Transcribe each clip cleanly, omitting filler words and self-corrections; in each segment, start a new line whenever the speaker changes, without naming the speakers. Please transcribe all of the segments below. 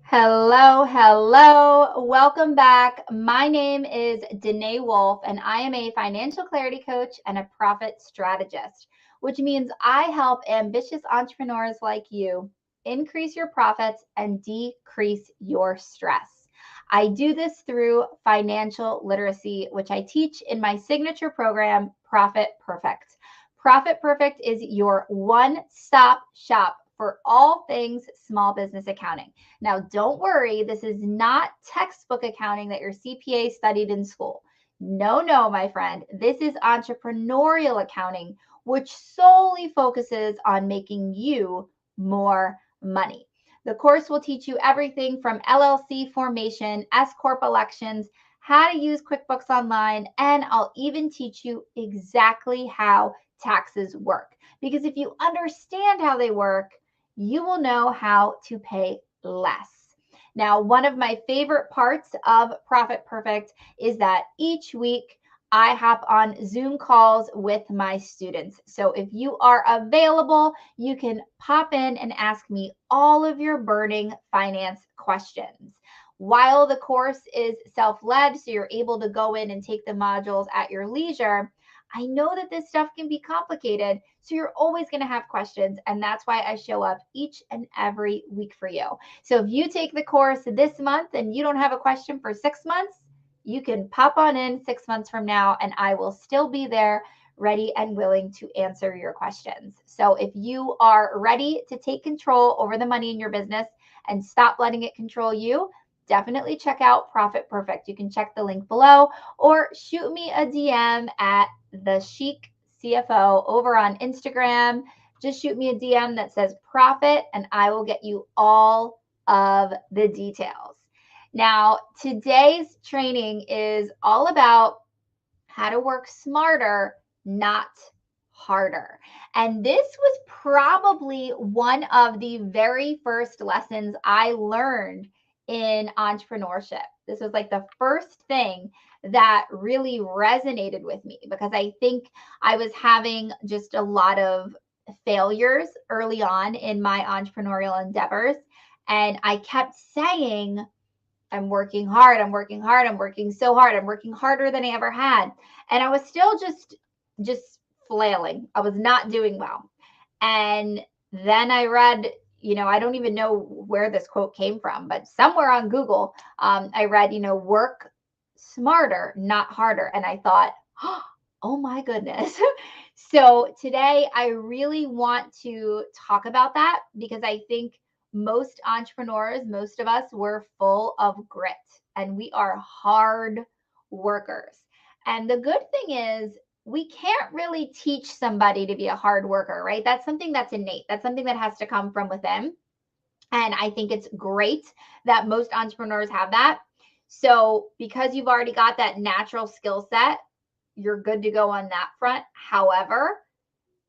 Hello, hello. Welcome back. My name is Danae Wolf, and I am a financial clarity coach and a profit strategist, which means I help ambitious entrepreneurs like you increase your profits and decrease your stress. I do this through financial literacy, which I teach in my signature program, Profit Perfect. Profit Perfect is your one stop shop for all things small business accounting. Now, don't worry, this is not textbook accounting that your CPA studied in school. No, no, my friend. This is entrepreneurial accounting, which solely focuses on making you more money. The course will teach you everything from LLC formation, S Corp elections, how to use QuickBooks Online, and I'll even teach you exactly how taxes work. Because if you understand how they work, you will know how to pay less. Now, one of my favorite parts of Profit Perfect is that each week I hop on Zoom calls with my students. So if you are available, you can pop in and ask me all of your burning finance questions. While the course is self-led, so you're able to go in and take the modules at your leisure, I know that this stuff can be complicated, so you're always going to have questions, and that's why I show up each and every week for you. So if you take the course this month and you don't have a question for 6 months, you can pop on in 6 months from now, and I will still be there ready and willing to answer your questions. So if you are ready to take control over the money in your business and stop letting it control you, definitely check out Profit Perfect. You can check the link below or shoot me a DM at the Chic CFO over on Instagram. Just shoot me a DM that says profit, and I will get you all of the details. Now, today's training is all about how to work smarter, not harder. And this was probably one of the very first lessons I learned in entrepreneurship. This was like the first thing that really resonated with me because I think I was having just a lot of failures early on in my entrepreneurial endeavors. And I kept saying, I'm working hard, I'm working hard, I'm working so hard, I'm working harder than I ever had. And I was still just flailing. I was not doing well. And then I read, I don't even know where this quote came from, but somewhere on Google, I read, work smarter, not harder. And I thought, oh my goodness. So today I really want to talk about that because I think most entrepreneurs, most of us, we're full of grit and we are hard workers. And the good thing is, we can't really teach somebody to be a hard worker, right? That's something that's innate. That's something that has to come from within. And I think it's great that most entrepreneurs have that. So, because you've already got that natural skill set, you're good to go on that front. However,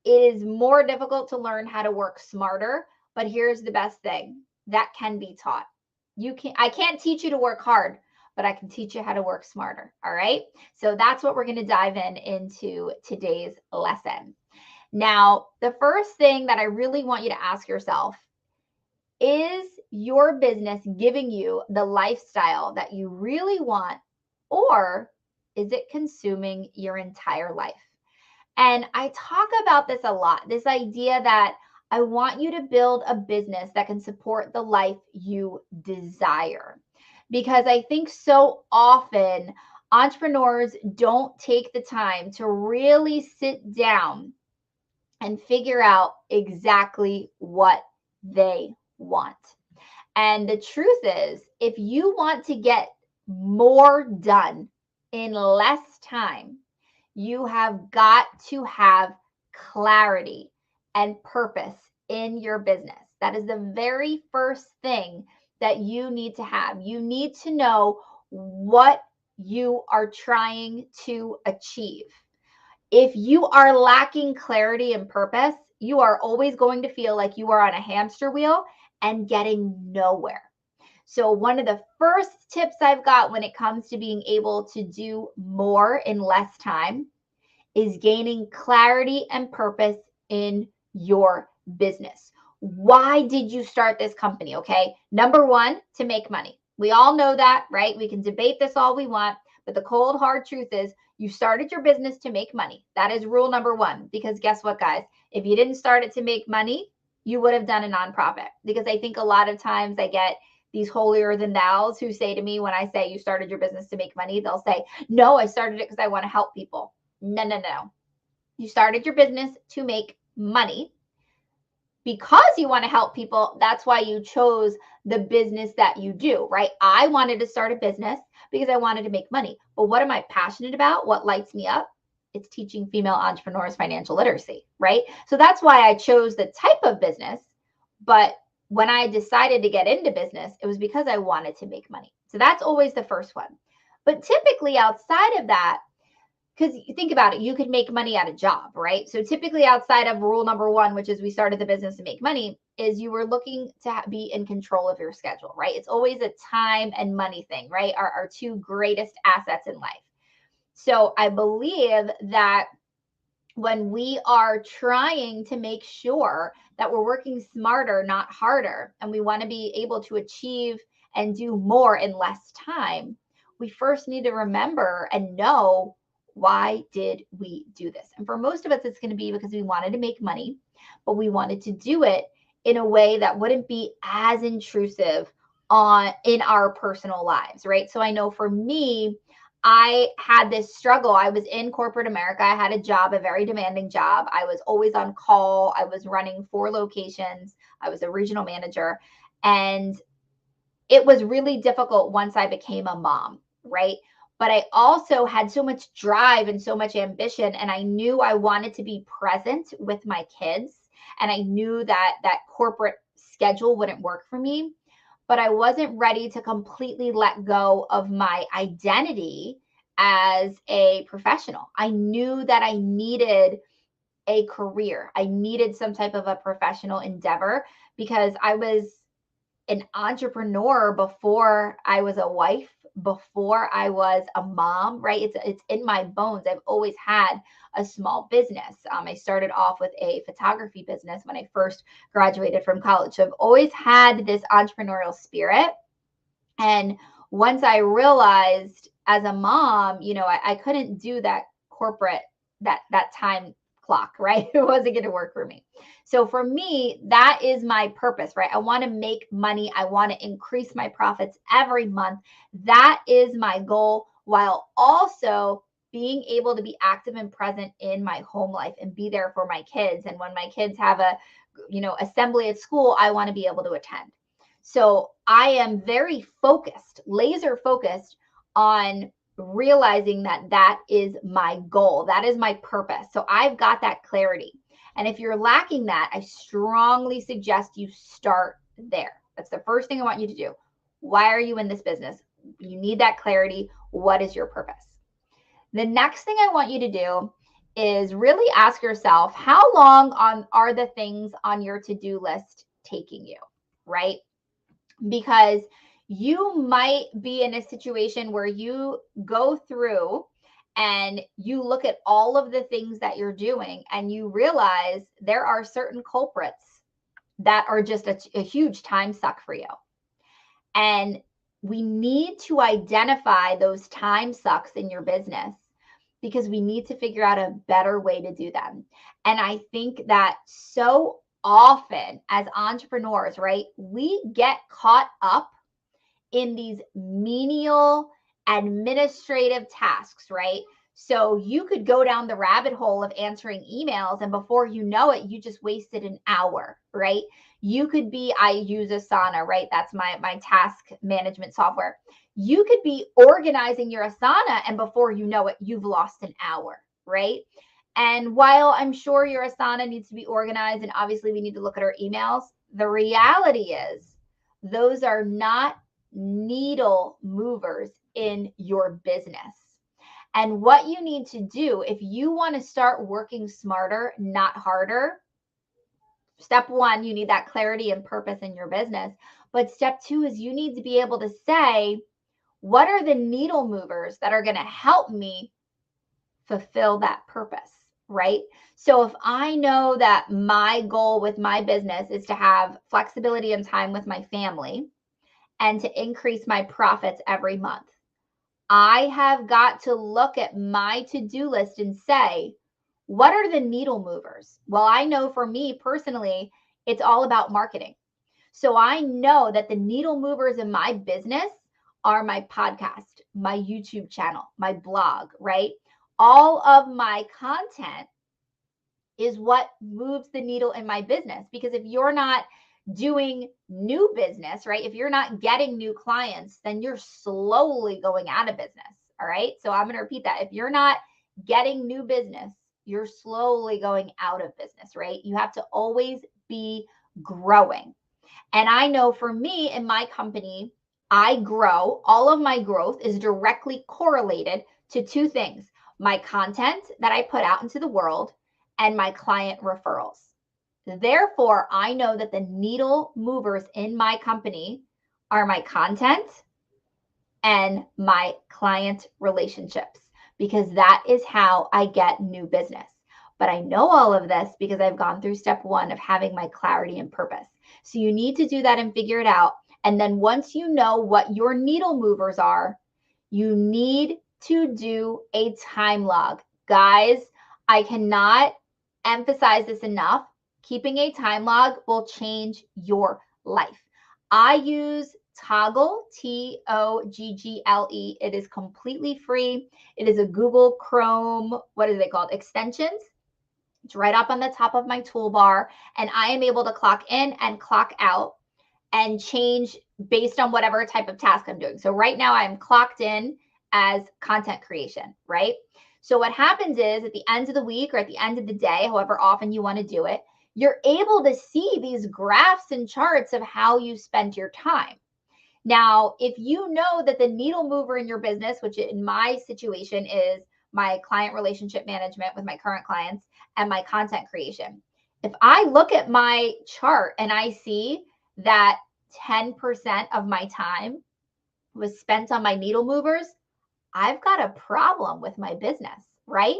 it is more difficult to learn how to work smarter, but here's the best thing that can be taught. I can't teach you to work hard, but I can teach you how to work smarter. All right. So that's what we're going to dive into today's lesson. Now, the first thing that I really want you to ask yourself is your business giving you the lifestyle that you really want, or is it consuming your entire life? And I talk about this a lot, this idea that I want you to build a business that can support the life you desire. Because I think so often entrepreneurs don't take the time to really sit down and figure out exactly what they want. And the truth is, if you want to get more done in less time, you have got to have clarity and purpose in your business. That is the very first thing that you need to have. You need to know what you are trying to achieve. If you are lacking clarity and purpose, you are always going to feel like you are on a hamster wheel and getting nowhere. So, one of the first tips I've got when it comes to being able to do more in less time is gaining clarity and purpose in your business. Why did you start this company? Okay. Number one, to make money. We all know that, right? We can debate this all we want, but the cold, hard truth is you started your business to make money. That is rule number one. Because guess what, guys? If you didn't start it to make money, you would have done a nonprofit. Because I think a lot of times I get these holier than thous who say to me when I say you started your business to make money, they'll say, no, I started it because I want to help people. No, no, no. You started your business to make money because you want to help people. That's why you chose the business that you do, right? I wanted to start a business because I wanted to make money. But what am I passionate about? What lights me up? It's teaching female entrepreneurs financial literacy, right? So that's why I chose the type of business. But when I decided to get into business, it was because I wanted to make money. So that's always the first one. But typically outside of that, because you think about it, you could make money at a job, right? So typically outside of rule number one, which is we started the business to make money, is you were looking to be in control of your schedule, right? It's always a time and money thing, right? Our two greatest assets in life. So I believe that when we are trying to make sure that we're working smarter, not harder, and we want to be able to achieve and do more in less time, we first need to remember and know, why did we do this? And for most of us, it's going to be because we wanted to make money, but we wanted to do it in a way that wouldn't be as intrusive in our personal lives, right? So I know for me, I had this struggle. I was in corporate America. I had a job, a very demanding job. I was always on call. I was running 4 locations. I was a regional manager. And it was really difficult once I became a mom, right? But I also had so much drive and so much ambition. And I knew I wanted to be present with my kids. And I knew that that corporate schedule wouldn't work for me, but I wasn't ready to completely let go of my identity as a professional. I knew that I needed a career. I needed some type of a professional endeavor because I was an entrepreneur before I was a wife, before I was a mom, right? It's in my bones. I've always had a small business. I started off with a photography business when I first graduated from college. So I've always had this entrepreneurial spirit. And once I realized as a mom, I couldn't do that corporate, that time clock, right? It wasn't going to work for me. So for me, that is my purpose, right? I want to make money. I want to increase my profits every month. That is my goal, while also being able to be active and present in my home life and be there for my kids. And when my kids have a, assembly at school, I want to be able to attend. So I am very focused, laser focused on realizing that that is my goal. That is my purpose. So I've got that clarity. And if you're lacking that, I strongly suggest you start there. That's the first thing I want you to do. Why are you in this business? You need that clarity. What is your purpose? The next thing I want you to do is really ask yourself, how long are the things on your to-do list taking you, right? Because you might be in a situation where you go through and you look at all of the things that you're doing and you realize there are certain culprits that are just a huge time suck for you. And we need to identify those time sucks in your business because we need to figure out a better way to do them. And I think that so often as entrepreneurs, right, we get caught up in these menial administrative tasks, right? So you could go down the rabbit hole of answering emails, and before you know it, you just wasted an hour, right? You could be, I use Asana, right? That's my task management software. You could be organizing your Asana, and before you know it, you've lost an hour, right? And while I'm sure your Asana needs to be organized, and obviously we need to look at our emails, the reality is those are not needle movers in your business. And what you need to do if you want to start working smarter, not harder, step one, you need that clarity and purpose in your business. But step two is you need to be able to say, what are the needle movers that are going to help me fulfill that purpose? right? So if I know that my goal with my business is to have flexibility and time with my family and to increase my profits every month, I have got to look at my to-do list and say, what are the needle movers? Well, I know for me personally, it's all about marketing. So I know that the needle movers in my business are my podcast, my YouTube channel, my blog, right? All of my content is what moves the needle in my business. Because if you're not doing new business, right? If you're not getting new clients, then you're slowly going out of business. All right. So I'm going to repeat that. If you're not getting new business, you're slowly going out of business, right? You have to always be growing. And I know for me in my company, I grow. All of my growth is directly correlated to two things: my content that I put out into the world and my client referrals. Therefore, I know that the needle movers in my company are my content and my client relationships, because that is how I get new business. But I know all of this because I've gone through step one of having my clarity and purpose. So you need to do that and figure it out. And then once you know what your needle movers are, you need to do a time log. Guys, I cannot emphasize this enough. Keeping a time log will change your life. I use Toggle, Toggle. It is completely free. It is a Google Chrome, what is it called? Extensions. It's right up on the top of my toolbar, and I am able to clock in and clock out and change based on whatever type of task I'm doing. So right now I'm clocked in as content creation, right? So what happens is at the end of the week or at the end of the day, however often you want to do it, you're able to see these graphs and charts of how you spent your time. Now, if you know that the needle mover in your business, which in my situation is my client relationship management with my current clients and my content creation, if I look at my chart and I see that 10% of my time was spent on my needle movers, I've got a problem with my business, right?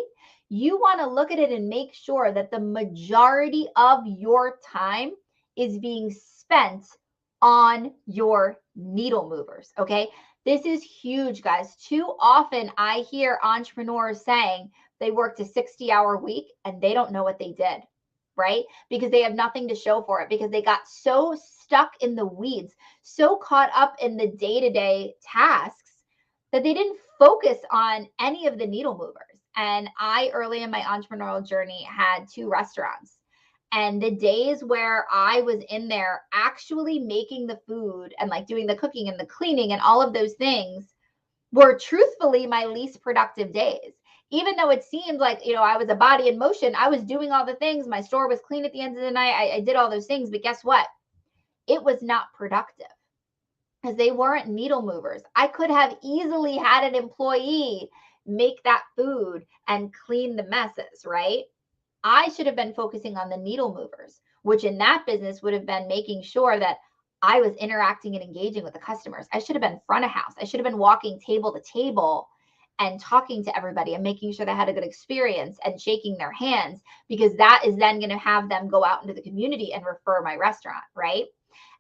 You want to look at it and make sure that the majority of your time is being spent on your needle movers, okay? This is huge, guys. Too often I hear entrepreneurs saying they worked a 60-hour week and they don't know what they did, right? Because they have nothing to show for it, because they got so stuck in the weeds, so caught up in the day-to-day tasks that they didn't focus on any of the needle movers. And I, early in my entrepreneurial journey, had 2 restaurants. And the days where I was in there actually making the food and like doing the cooking and the cleaning and all of those things were truthfully my least productive days. Even though it seemed like, I was a body in motion, I was doing all the things. My store was clean at the end of the night. I did all those things. But guess what? It was not productive because they weren't needle movers. I could have easily had an employee make that food and clean the messes, right? I should have been focusing on the needle movers, which in that business would have been making sure that I was interacting and engaging with the customers. I should have been front of house. I should have been walking table to table and talking to everybody and making sure they had a good experience and shaking their hands, because that is then going to have them go out into the community and refer my restaurant, right?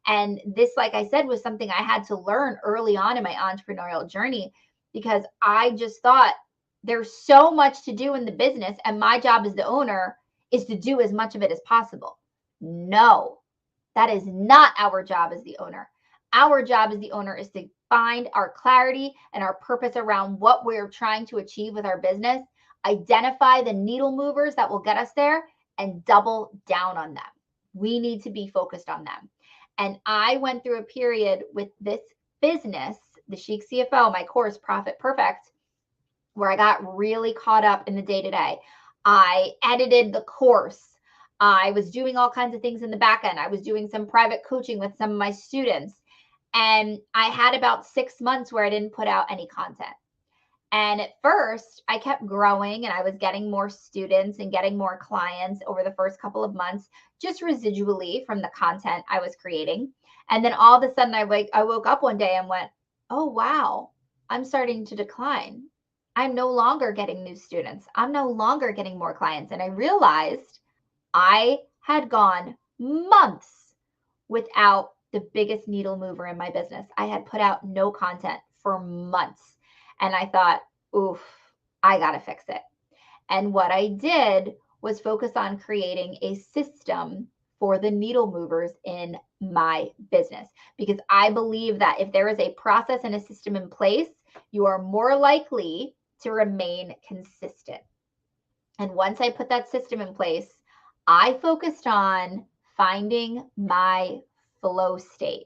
And this, like I said, was something I had to learn early on in my entrepreneurial journey, because I just thought there's so much to do in the business and my job as the owner is to do as much of it as possible. No, that is not our job as the owner. Our job as the owner is to find our clarity and our purpose around what we're trying to achieve with our business, identify the needle movers that will get us there, and double down on them. We need to be focused on them. And I went through a period with this business, the Chic CFO, my course, Profit Perfect, where I got really caught up in the day-to-day. I edited the course. I was doing all kinds of things in the back end. I was doing some private coaching with some of my students. And I had about 6 months where I didn't put out any content. And at first, I kept growing and I was getting more students and getting more clients over the first couple of months, just residually from the content I was creating. And then all of a sudden, I woke up one day and went, oh, wow, I'm starting to decline. I'm no longer getting new students. I'm no longer getting more clients. And I realized I had gone months without the biggest needle mover in my business. I had put out no content for months. And I thought, oof, I got to fix it. And what I did was focus on creating a system for the needle movers in my business, because I believe that if there is a process and a system in place, you are more likely to remain consistent. And once I put that system in place, I focused on finding my flow state.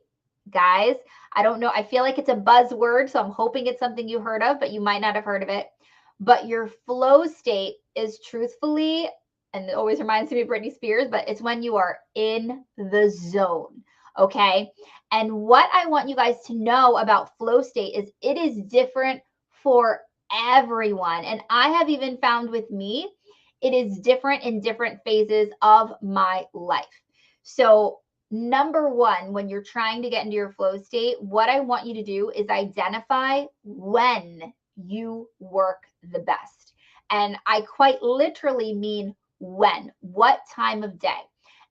Guys, I don't know. I feel like it's a buzzword, so I'm hoping it's something you heard of, but you might not have heard of it. But your flow state is truthfully, and it always reminds me of Britney Spears, but it's when you are in the zone. Okay. And what I want you guys to know about flow state is it is different for everyone. And I have even found with me, it is different in different phases of my life. So, number one, when you're trying to get into your flow state, what I want you to do is identify when you work the best. And I quite literally mean when, what time of day.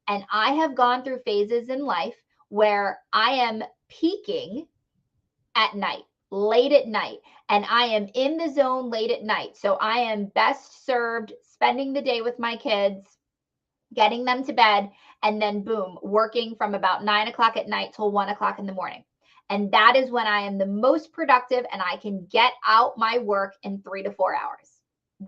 And I have gone through phases in life where I am peaking at night, late at night, and I am in the zone late at night. So I am best served spending the day with my kids, getting them to bed, and then boom, working from about 9 o'clock at night till 1 o'clock in the morning. And that is when I am the most productive and I can get out my work in 3 to 4 hours.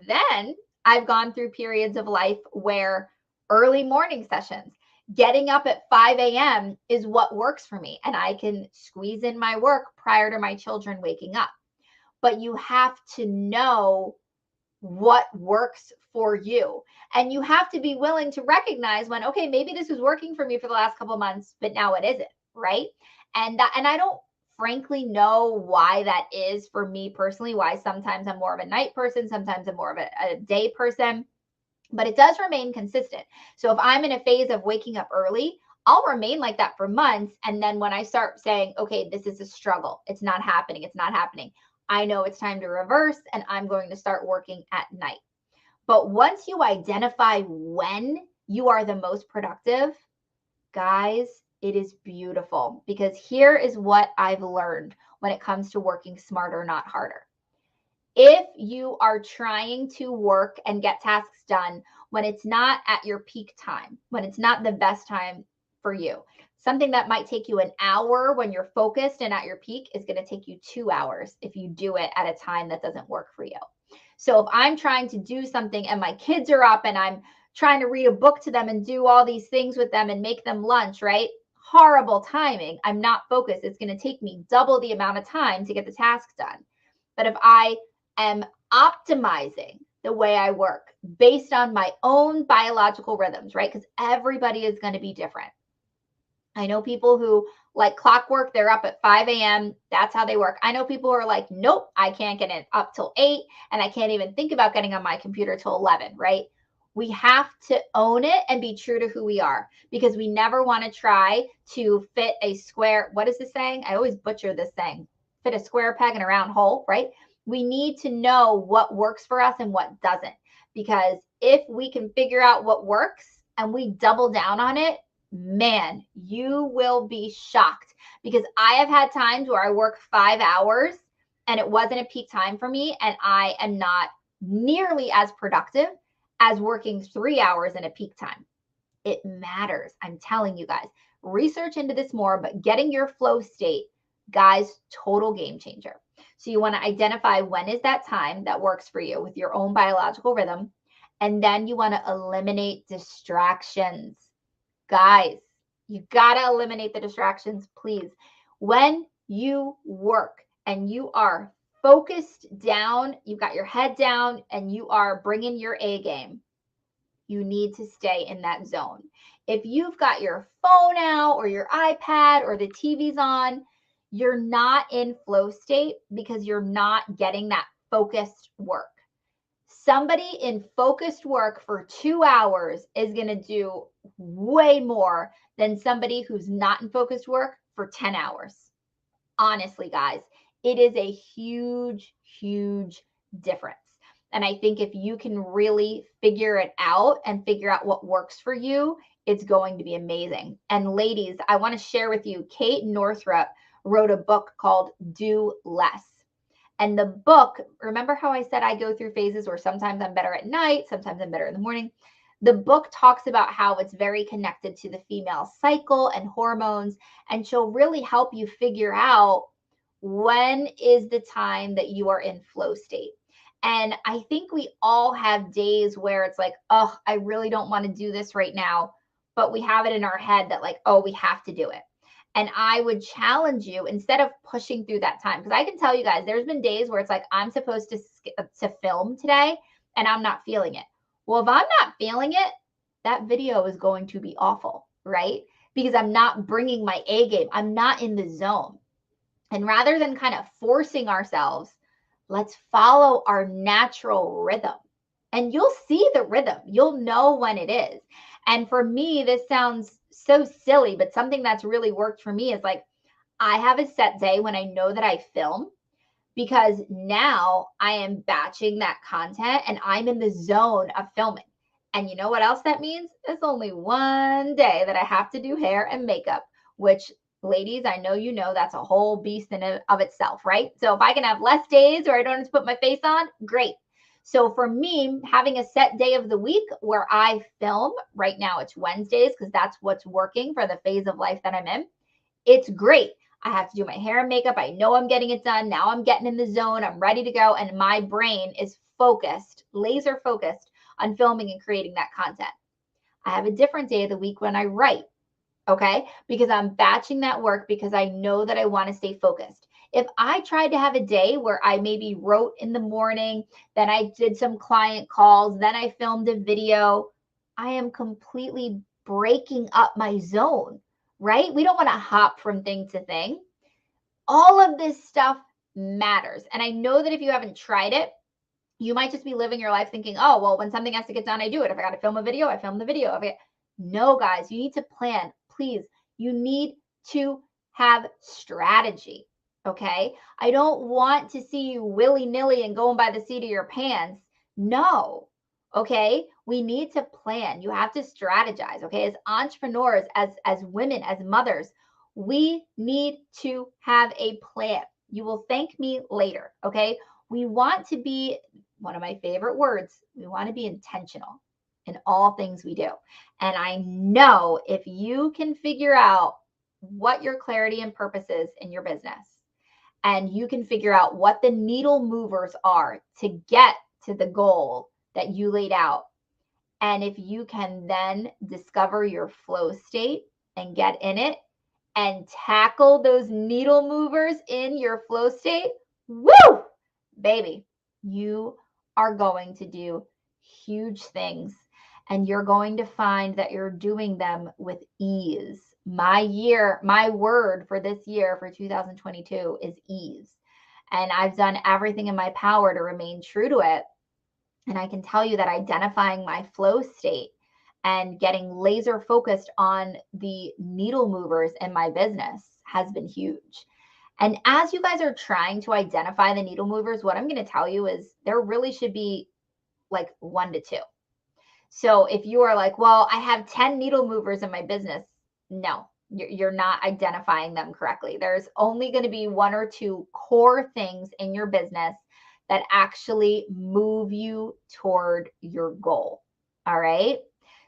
Then I've gone through periods of life where early morning sessions, getting up at 5 a.m. is what works for me. And I can squeeze in my work prior to my children waking up. But you have to know what works for you. And you have to be willing to recognize when, okay, maybe this was working for me for the last couple of months, but now it isn't, right? And I don't frankly know why that is for me personally, why sometimes I'm more of a night person, sometimes I'm more of a day person, but it does remain consistent. So if I'm in a phase of waking up early, I'll remain like that for months. And then when I start saying, okay, this is a struggle, it's not happening, I know it's time to reverse and I'm going to start working at night. But once you identify when you are the most productive, guys, it is beautiful, because here is what I've learned when it comes to working smarter, not harder. If you are trying to work and get tasks done when it's not at your peak time, when it's not the best time for you, something that might take you an hour when you're focused and at your peak is going to take you 2 hours if you do it at a time that doesn't work for you. So if I'm trying to do something and my kids are up and I'm trying to read a book to them and do all these things with them and make them lunch, right? Horrible timing. I'm not focused. It's going to take me double the amount of time to get the task done. But if I am optimizing the way I work based on my own biological rhythms, right? Because everybody is going to be different. I know people who like clockwork, they're up at 5 a.m. That's how they work. I know people who are like, nope, I can't get in up till 8 and I can't even think about getting on my computer till 11, right? We have to own it and be true to who we are, because we never want to try to fit a square. What is this saying? I always butcher this saying. Fit a square peg in a round hole, right? We need to know what works for us and what doesn't, because if we can figure out what works and we double down on it, man, you will be shocked, because I have had times where I work 5 hours and it wasn't a peak time for me, and I am not nearly as productive as working 3 hours in a peak time. It matters. I'm telling you guys, research into this more, but getting your flow state, guys, total game changer. So you want to identify when is that time that works for you with your own biological rhythm. And then you want to eliminate distractions. Guys, you got to eliminate the distractions, please. When you work and you are focused down, you've got your head down and you are bringing your A game, you need to stay in that zone. If you've got your phone out or your iPad or the TV's on, you're not in flow state because you're not getting that focused work. Somebody in focused work for 2 hours is going to do way more than somebody who's not in focused work for 10 hours. Honestly, guys, it is a huge, huge difference. And I think if you can really figure it out and figure out what works for you, it's going to be amazing. And ladies, I want to share with you, Kate Northrup wrote a book called Do Less. And the book, remember how I said I go through phases where sometimes I'm better at night, sometimes I'm better in the morning? The book talks about how it's very connected to the female cycle and hormones, and she'll really help you figure out when is the time that you are in flow state. And I think we all have days where it's like, oh, I really don't want to do this right now, but we have it in our head that like, oh, we have to do it. And I would challenge you, instead of pushing through that time, because I can tell you guys, there's been days where it's like, I'm supposed to film today and I'm not feeling it. Well, if I'm not feeling it, that video is going to be awful, right? Because I'm not bringing my A game. I'm not in the zone. And rather than kind of forcing ourselves, let's follow our natural rhythm. And you'll see the rhythm. You'll know when it is. And for me, this sounds so silly, but something that's really worked for me is like, I have a set day when I know that I film, because now I am batching that content and I'm in the zone of filming. And you know what else that means? It's only one day that I have to do hair and makeup, which, ladies, I know you know that's a whole beast in and of itself, right? So if I can have less days where I don't have to put my face on, great. So for me, having a set day of the week where I film, right now it's Wednesdays because that's what's working for the phase of life that I'm in, it's great. I have to do my hair and makeup. I know I'm getting it done. Now I'm getting in the zone. I'm ready to go. And my brain is focused, laser focused on filming and creating that content. I have a different day of the week when I write, okay? Because I'm batching that work because I know that I want to stay focused. If I tried to have a day where I maybe wrote in the morning, then I did some client calls, then I filmed a video, I am completely breaking up my zone, right? We don't want to hop from thing to thing. All of this stuff matters. And I know that if you haven't tried it, you might just be living your life thinking, oh, well, when something has to get done, I do it. If I got to film a video, I film the video. No, guys, you need to plan. Please, you need to have strategy. Okay. I don't want to see you willy nilly and going by the seat of your pants. No. Okay. We need to plan. You have to strategize. Okay. As entrepreneurs, as women, as mothers, we need to have a plan. You will thank me later. Okay. We want to be, one of my favorite words, we want to be intentional in all things we do. And I know if you can figure out what your clarity and purpose is in your business, and you can figure out what the needle movers are to get to the goal that you laid out, and if you can then discover your flow state and get in it and tackle those needle movers in your flow state, woo, baby, you are going to do huge things, and you're going to find that you're doing them with ease. My word for this year, for 2022, is ease. And I've done everything in my power to remain true to it. And I can tell you that identifying my flow state and getting laser focused on the needle movers in my business has been huge. And as you guys are trying to identify the needle movers, what I'm going to tell you is there really should be like 1 to 2. So if you are like, well, I have 10 needle movers in my business, no, you're not identifying them correctly. There's only going to be 1 or 2 core things in your business that actually move you toward your goal. All right.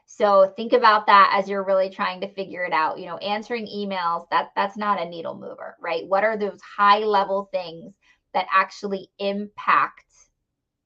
So think about that as you're really trying to figure it out. You know, answering emails, that's not a needle mover, right? What are those high level things that actually impact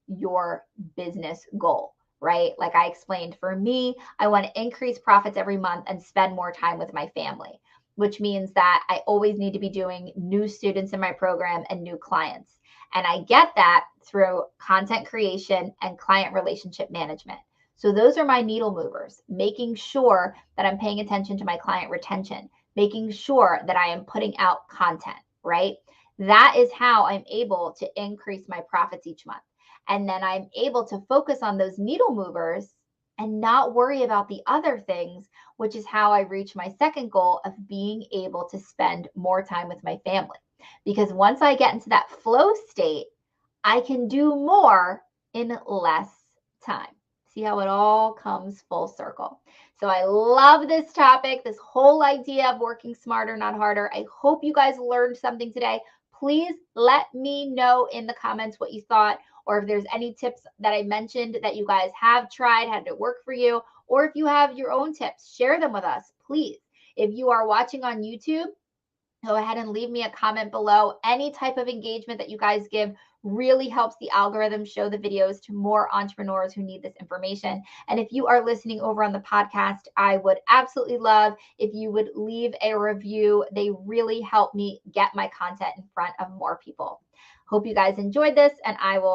your business goal, right? Like I explained, for me, I want to increase profits every month and spend more time with my family, which means that I always need to be doing new students in my program and new clients. And I get that through content creation and client relationship management. So those are my needle movers, making sure that I'm paying attention to my client retention, making sure that I am putting out content, right? That is how I'm able to increase my profits each month. And then I'm able to focus on those needle movers and not worry about the other things, which is how I reach my second goal of being able to spend more time with my family. Because once I get into that flow state, I can do more in less time. See how it all comes full circle. So I love this topic, this whole idea of working smarter, not harder. I hope you guys learned something today. Please let me know in the comments what you thought, or if there's any tips that I mentioned that you guys have tried, had it work for you, or if you have your own tips, share them with us, please. If you are watching on YouTube, go ahead and leave me a comment below. Any type of engagement that you guys give really helps the algorithm show the videos to more entrepreneurs who need this information. And if you are listening over on the podcast, I would absolutely love if you would leave a review. They really help me get my content in front of more people. Hope you guys enjoyed this, and I will